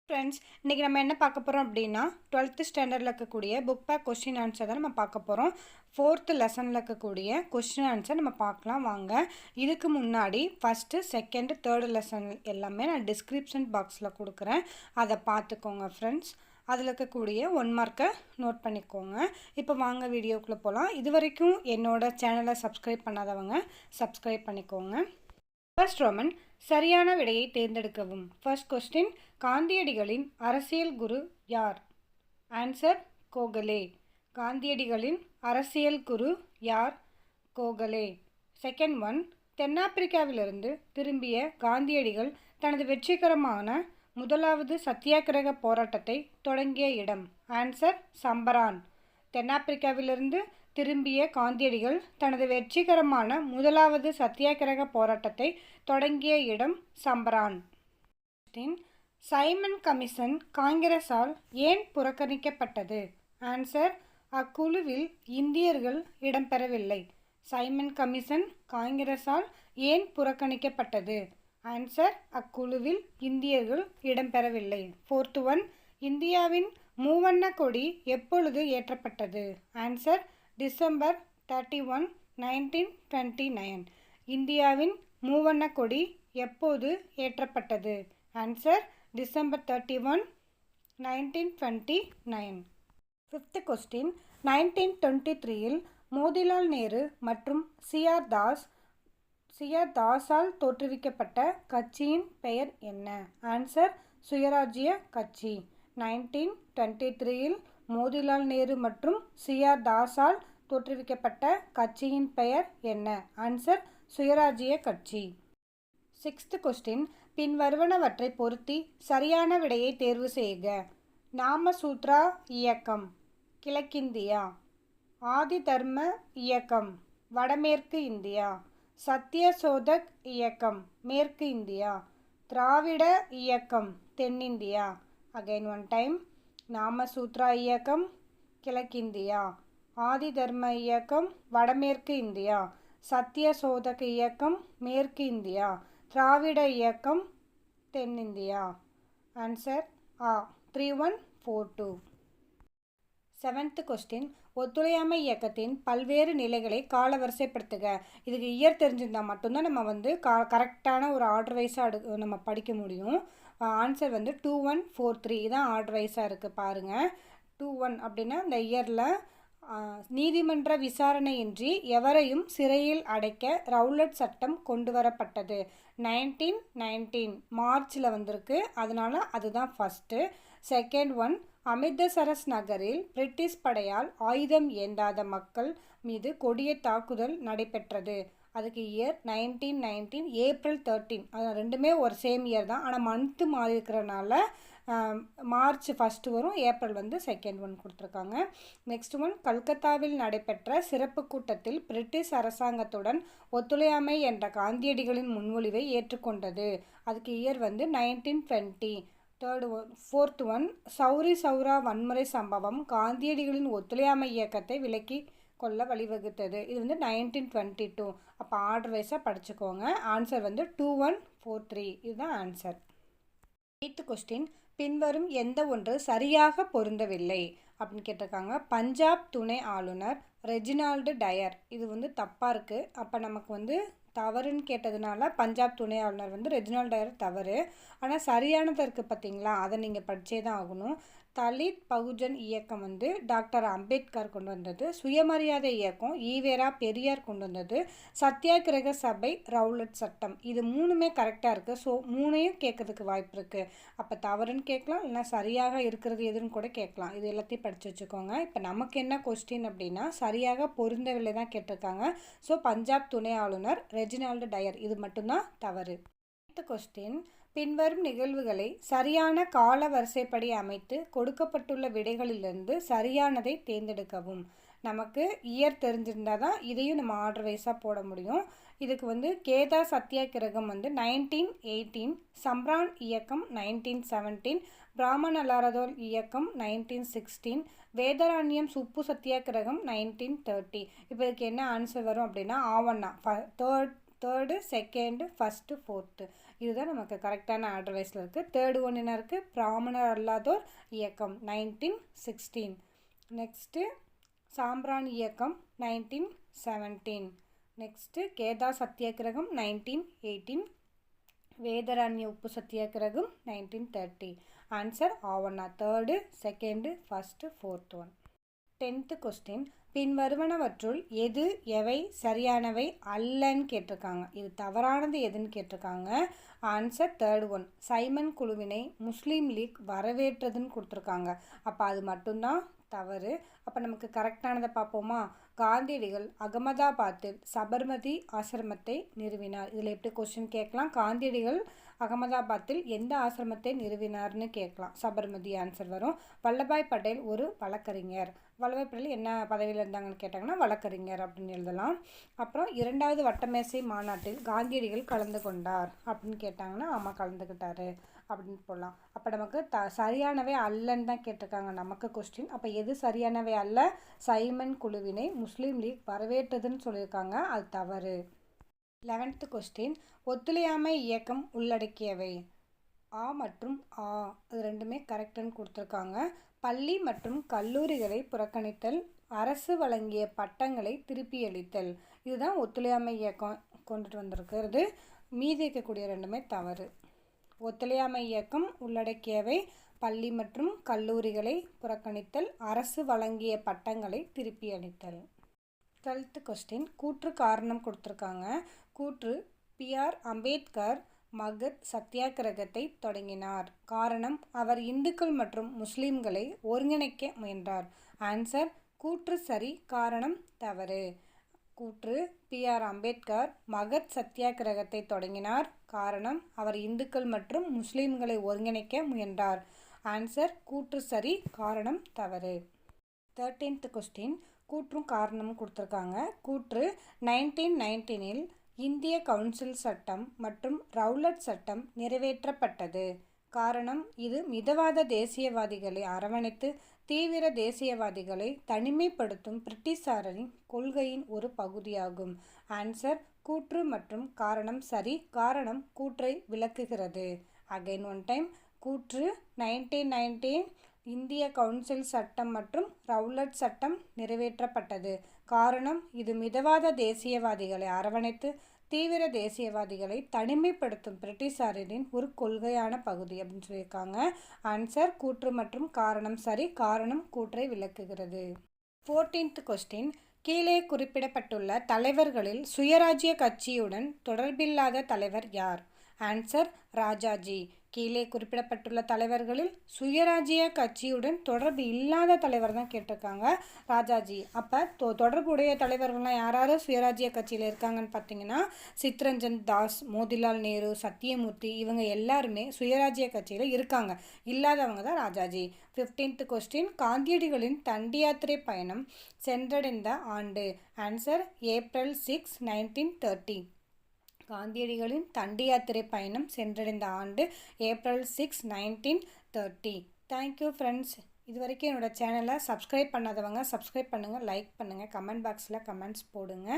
Friends, இன்றைக்கி நம்ம என்ன பார்க்க போகிறோம் அப்படின்னா 12th ஸ்டாண்டர்டில் இருக்கக்கூடிய புக் பேக் கொஸ்டின் ஆன்சர் தான் நம்ம பார்க்க போகிறோம். 4th லெசனில் இருக்கக்கூடிய கொஸ்டின் ஆன்சர் நம்ம பார்க்கலாம் வாங்க. இதுக்கு முன்னாடி ஃபஸ்ட்டு, செகண்டு, தேர்டு லெசன் எல்லாமே நான் டிஸ்கிரிப்ஷன் பாக்ஸில் கொடுக்குறேன். அதை பார்த்துக்கோங்க ஃப்ரெண்ட்ஸ். அதில் இருக்கக்கூடிய 1 மார்க்கை நோட் பண்ணிக்கோங்க. இப்போ வாங்க வீடியோக்குள்ளே போகலாம். இது வரைக்கும் என்னோடய சேனலை சப்ஸ்கிரைப் பண்ணாதவங்க சப்ஸ்கிரைப் பண்ணிக்கோங்க. ஃபர்ஸ்ட் ரோமன், சரியான விடையை தேர்ந்தெடுக்கவும். ஃபர்ஸ்ட் கொஸ்டின், காந்தியடிகளின் அரசியல் குரு யார்? ஆன்சர் கோகலே. காந்தியடிகளின் அரசியல் குரு யார்? கோகலே. செகண்ட் ஒன், தென்னாப்பிரிக்காவிலிருந்து திரும்பிய காந்தியடிகள் தனது வெற்றிகரமான முதலாவது சத்தியாகிரக போராட்டத்தை தொடங்கிய இடம். ஆன்சர் சம்பரான். தென்னாப்பிரிக்காவிலிருந்து திரும்பிய காந்தியடிகள் தனது வெற்றிகரமான முதலாவது சத்தியாகிரக போராட்டத்தை தொடங்கிய இடம் சம்பரான். சைமன் கமிஷன் காங்கிரஸால் ஏன் புறக்கணிக்கப்பட்டது? ஆன்சர், அக்குழுவில் இந்தியர்கள் இடம்பெறவில்லை. சைமன் கமிஷன் காங்கிரஸால் ஏன் புறக்கணிக்கப்பட்டது? ஆன்சர், அக்குழுவில் இந்தியர்கள் இடம்பெறவில்லை. ஃபோர்த் ஒன், இந்தியாவின் மூவண்ண கொடி எப்பொழுது ஏற்றப்பட்டது? Answer, December 31, 1929. இந்தியாவின் மூவண்ண கொடி எப்போது ஏற்றப்பட்டது? Answer, December 31, 1929. ஃபிஃப்த் கொஸ்டின், 1923இல் மோதிலால் நேரு மற்றும் சிஆர் தாஸால் தோற்றுவிக்கப்பட்ட கட்சியின் பெயர் என்ன? ஆன்சர், சுயராஜ்ய கட்சி. 1923இல் மோதிலால் நேரு மற்றும் சிஆர் தாஸால் தோற்றுவிக்கப்பட்ட கட்சியின் பெயர் என்ன? ஆன்சர், சுயராஜ்ய கட்சி. சிக்ஸ்த் கொஸ்டின், பின்வருவனவற்றை பொருத்தி சரியான விடையை தேர்வு செய்க. நாமசூத்ரா இயக்கம் கிழக்கிந்தியா, ஆதி தர்ம இயக்கம் வடமேற்கு இந்தியா, சத்யசோதக் இயக்கம் மேற்கு இந்தியா, திராவிட இயக்கம் தென்னிந்தியா. அகைன் ஒன் டைம், நாமசூத்ரா இயக்கம் கிழக்கிந்தியா, ஆதி தர்ம இயக்கம் வடமேற்கு இந்தியா, சத்யசோதக இயக்கம் மேற்கு இந்தியா, திராவிட இயக்கம் தென்னிந்தியா. ஆன்சர் ஆ, 3142. செவன்த் கொஸ்டின், ஒத்துழையாமை இயக்கத்தின் பல்வேறு நிலைகளை காலவரிசைப்படுத்துக. இதுக்கு இயர் தெரிஞ்சிருந்தால் மட்டும்தான் நம்ம கரெக்டான ஒரு ஆர்டர் வைஸாக நம்ம படிக்க முடியும். ஆன்சர் 2143 தான் ஆர்டர் வைஸாக இருக்குது பாருங்கள். 21 அப்படின்னா இந்த இயரில் நீதிமன்ற விசாரணையின்றி எவரையும் சிறையில் அடைக்க ரவுலட் சட்டம் கொண்டு வரப்பட்டது. 1919 மார்ச்சில் வந்திருக்கு, அதனால் அதுதான் ஃபஸ்ட்டு. செகண்ட் ஒன், அமிர்தசரஸ் நகரில் பிரிட்டிஷ் படையால் ஆயுதம் ஏந்தாத மக்கள் மீது கொடிய தாக்குதல் நடைபெற்றது. அதுக்கு இயர் 1919 ஏப்ரல் 13. அது ரெண்டுமே ஒரு சேம் இயர் தான், ஆனால் மந்த்து மாறி இருக்கிறனால மார்ச் ஃபஸ்ட்டு வரும், ஏப்ரல் செகண்ட் ஒன் கொடுத்துருக்காங்க. நெக்ஸ்ட் ஒன், கல்கத்தாவில் நடைபெற்ற சிறப்பு கூட்டத்தில் பிரிட்டிஷ் அரசாங்கத்துடன் ஒத்துழையாமை என்ற காந்தியடிகளின் முன்மொழிவை ஏற்றுக்கொண்டது. அதுக்கு இயர் 1920. ஃபோர்த் ஒன், சௌரி சௌரா வன்முறை சம்பவம் காந்தியடிகளின் ஒத்துழையாமை இயக்கத்தை விலக்கி கொள்ள வழிவகுத்தது. இது 1922. அப்போ ஆர்டர் வைஸாக படிச்சுக்கோங்க. ஆன்சர் 2143. இதுதான் ஆன்சர். எய்த் கொஸ்டின், பின்வரும் எந்த ஒன்று சரியாக பொருந்தவில்லை அப்படின்னு கேட்டிருக்காங்க. பஞ்சாப் துணை ஆளுநர் ரெஜினால்டு டயர், இது தப்பாக இருக்குது. அப்போ நமக்கு தவறுன்னு கேட்டதுனால பஞ்சாப் துணை ஆளுநர் ரெஜினால்டு டயர் தவறு. ஆனால் சரியானது இருக்குது பார்த்தீங்களா, அதை நீங்கள் படித்தே தான் ஆகணும். தலித் பகுஜன் இயக்கம் டாக்டர் அம்பேத்கர் கொண்டு வந்தது. சுயமரியாதை இயக்கம் ஈவேரா பெரியார் கொண்டு வந்தது. சத்தியாகிரக சபை ரவுலட் சட்டம், இது மூணுமே கரெக்டாக இருக்குது. ஸோ மூணையும் கேட்கறதுக்கு வாய்ப்பு இருக்குது. அப்போ தவறுன்னு கேட்கலாம், இல்லைனா சரியாக இருக்கிறது எதுன்னு கூட கேட்கலாம். இது எல்லாத்தையும் படித்து வச்சுக்கோங்க. இப்போ நமக்கு என்ன கொஸ்டின் அப்படின்னா, சரியாக பொருந்தவில்லை தான் கேட்டிருக்காங்க. ஸோ பஞ்சாப் துணை ஆளுநர் ரெஜினால்டு டயர், இது மட்டும்தான் தவறு. அடுத்த கொஸ்டின், பின்வரும் நிகழ்வுகளை சரியான கால வரிசைப்படி அமைத்து கொடுக்கப்பட்டுள்ள விடைகளிலிருந்து சரியானதை தேர்ந்தெடுக்கவும். நமக்கு இயர் தெரிஞ்சிருந்தால் தான் இதையும் நம்ம ஆர்டர் வைஸாக போட முடியும். இதுக்கு கேதா சத்தியாகிரகம் 1918, சம்ரான் இயக்கம் 1917, பிராமண லாரதோல் இயக்கம் 1916, வேதராண்யம் சுப்பு சத்தியாகிரகம் 1930. இப்போ இதுக்கு என்ன ஆன்சர் வரும் அப்படின்னா, ஆவண்ணா தேர்டு, செகண்டு, ஃபஸ்ட்டு, ஃபோர்த்து. இதுதான் நமக்கு கரெக்டான ஆர்டர் வைஸில் இருக்குது. தேர்டு ஒன் என்ன இருக்குது? பிராமணர் அல்லாதோர் இயக்கம் 1916. நெக்ஸ்ட்டு சாம்பிராணி இயக்கம் 1917. நெக்ஸ்ட்டு கேதா சத்தியாகிரகம் 1918. வேதரண்ய உப்பு சத்தியாகிரகம் 1930. ஆன்சர் ஆவண்ணா. Third, second, first, fourth one. 10th question, பின்வருவனவற்றுள் எது எவை சரியானவை அல்லன்னு கேட்டிருக்காங்க. இது தவறானது எதுன்னு கேட்டிருக்காங்க. Answer third one. சைமன் குழுவினை முஸ்லீம் லீக் வரவேற்றதுன்னு கொடுத்துருக்காங்க. அப்போ அது மட்டும்தான் தவறு. அப்போ நமக்கு கரெக்டானதை பார்ப்போமா? காந்தியடிகள் அகமதாபாத்தில் சபர்மதி ஆசிரமத்தை நிறுவினார். இதில் எப்படி கொஸ்டின் கேட்கலாம்? காந்தியடிகள் அகமதாபாத்தில் எந்த ஆசிரமத்தை நிறுவினார்னு கேட்கலாம். சபர்மதி ஆன்சர் வரும். வல்லபாய் பட்டேல் ஒரு வழக்கறிஞர். வல்லபாய் பட்டேல் என்ன பதவியில் இருந்தாங்கன்னு கேட்டாங்கன்னா வழக்கறிஞர் அப்படின்னு எழுதலாம். அப்புறம் 2வது வட்டமேசை மாநாட்டில் காந்தியடிகள் கலந்து கொண்டார் அப்படின்னு கேட்டாங்கன்னா ஆமாம் கலந்துக்கிட்டாரு அப்படின்னு போடலாம். அப்போ நமக்கு சரியானவை அல்லன்னு தான் கேட்டிருக்காங்க நமக்கு கொஸ்டின். அப்போ எது சரியானவை அல்ல? சைமன் குழுவினை முஸ்லீம் லீக் வரவேற்றதுன்னு சொல்லியிருக்காங்க. அது தவறு. 11th கொஸ்டின், ஒத்துழையாமை இயக்கம் உள்ளடக்கியவை. ஆ மற்றும் ஆ அது ரெண்டுமே கரெக்டுன்னு கொடுத்துருக்காங்க. பள்ளி மற்றும் கல்லூரிகளை புறக்கணித்தல், அரசு வழங்கிய பட்டங்களை திருப்பியளித்தல், இதுதான் ஒத்துழையாமை இயக்கம் கொண்டுட்டு வந்திருக்கிறது. மீதி இருக்கக்கூடிய ரெண்டுமே தவறு. ஒத்துழையாமை இயக்கம் உள்ளடக்கியவை பள்ளி மற்றும் கல்லூரிகளை புறக்கணித்தல், அரசு வழங்கிய பட்டங்களை திருப்பி அளித்தல். 12th கொஸ்டின், கூற்று காரணம் கொடுத்துருக்காங்க. கூற்று, பி.ஆர். அம்பேத்கர் மகத் சத்தியாகிரகத்தை தொடங்கினார். காரணம், அவர் இந்துக்கள் மற்றும் முஸ்லிம்களை ஒருங்கிணைக்க முயன்றார். ஆன்சர் கூற்று சரி, காரணம் தவறு. கூற்று, பி.ஆர். அம்பேத்கர் மகத் சத்தியாகிரகத்தை தொடங்கினார். காரணம், அவர் இந்துக்கள் மற்றும் முஸ்லிம்களை ஒருங்கிணைக்க முயன்றார். ஆன்சர் கூற்று சரி, காரணம் தவறு. 13th கொஸ்டின், கூற்றும் காரணமும் கொடுத்துருக்காங்க. கூற்று, 1919 இந்திய கவுன்சில் சட்டம் மற்றும் ரவுலட் சட்டம் நிறைவேற்றப்பட்டது. காரணம், இது மிதவாத தேசியவாதிகளை அரவணைத்து தீவிர தேசியவாதிகளை தனிமைப்படுத்தும் பிரிட்டிஷாரின் கொள்கையின் ஒரு பகுதியாகும். ஆன்சர் கூற்று மற்றும் காரணம் சரி, காரணம் கூற்றை விளக்குகிறது. Again one time. கூற்று, 1919 இந்திய கவுன்சில் சட்டம் மற்றும் ரவுலட் சட்டம் நிறைவேற்றப்பட்டது. காரணம், இது மிதவாத தேசியவாதிகளை அரவணைத்து தீவிர தேசியவாதிகளை தனிமைப்படுத்தும் பிரிட்டிஷாரின் ஒரு கொள்கையான பகுதி அப்படின்னு சொல்லியிருக்காங்க. ஆன்சர் கூற்று மற்றும் காரணம் சரி, காரணம் கூற்றை விளக்குகிறது. 14th கொஸ்டின், கீழே குறிப்பிடப்பட்டுள்ள தலைவர்களில் சுயராஜ்ய கட்சியுடன் தொடர்பில்லாத தலைவர் யார்? ஆன்சர் ராஜாஜி. கீழே குறிப்பிடப்பட்டுள்ள தலைவர்களில் சுயராஜ்ய கட்சியுடன் தொடர்பு இல்லாத தலைவர் தான் கேட்டிருக்காங்க, ராஜாஜி. அப்போ தொடர்புடைய தலைவர்கள்லாம் யாராவது சுயராஜ்ய கட்சியில் இருக்காங்கன்னு பார்த்தீங்கன்னா சித்ரஞ்சன் தாஸ், மோதிலால் நேரு, சத்தியமூர்த்தி, இவங்க எல்லாருமே சுயராஜ்ய கட்சியில் இருக்காங்க. இல்லாதவங்க தான் ராஜாஜி. 15th கொஸ்டின், காந்தியடிகளின் தண்டி யாத்திரை பயணம் சென்றடைந்த ஆண்டு. Answer April 6, 1930. காந்தியடிகளின் தண்டி யாத்திரை பயணம் சென்றடைந்த ஆண்டு ஏப்ரல் 6, 1930. Thank you friends. இது வரைக்கும் என்னோடய சேனலை சப்ஸ்கிரைப் பண்ணாதவங்க சப்ஸ்கிரைப் பண்ணுங்கள், லைக் பண்ணுங்கள், கமெண்ட் பாக்ஸில் கமெண்ட்ஸ் போடுங்க.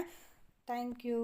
தேங்க்யூ.